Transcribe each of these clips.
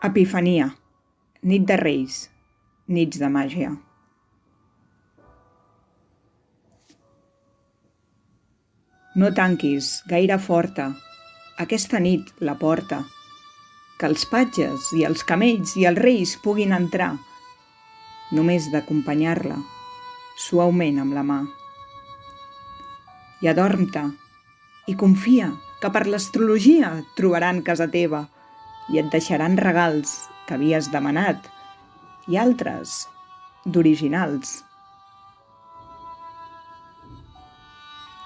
Epifania, nit de Reis, nits de màgia. No tanquis gaire forta aquesta nit la porta, que els patges i els camells i els reis puguin entrar, només d'acompanyar-la suaument amb la mà. I adorm-te i confia que per l'astrologia trobaran casa teva i et deixaran regals que havies demanat i altres d'originals.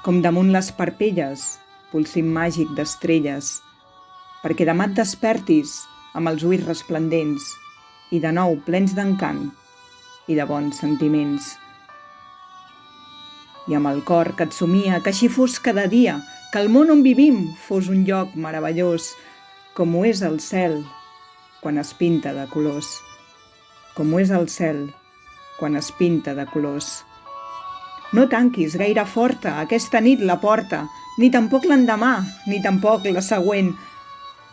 Com damunt les parpelles, polsim màgic d'estrelles, perquè demà et despertis amb els ulls resplendents i de nou plens d'encant i de bons sentiments. I amb el cor que et somia que així fos cada dia, que el món on vivim fos un lloc meravellós, com ho és el cel quan es pinta de colors. Com ho és el cel quan es pinta de colors. No tanquis gaire forta aquesta nit la porta, ni tampoc l'endemà, ni tampoc la següent,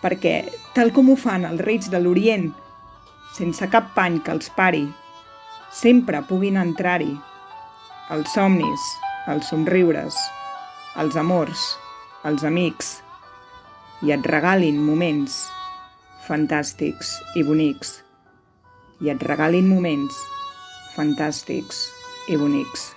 perquè, tal com ho fan els reis de l'Orient, sense cap pany que els pari, sempre puguin entrar-hi els somnis, els somriures, els amors, els amics, i et regalin moments fantàstics i bonics. I et regalin moments fantàstics i bonics.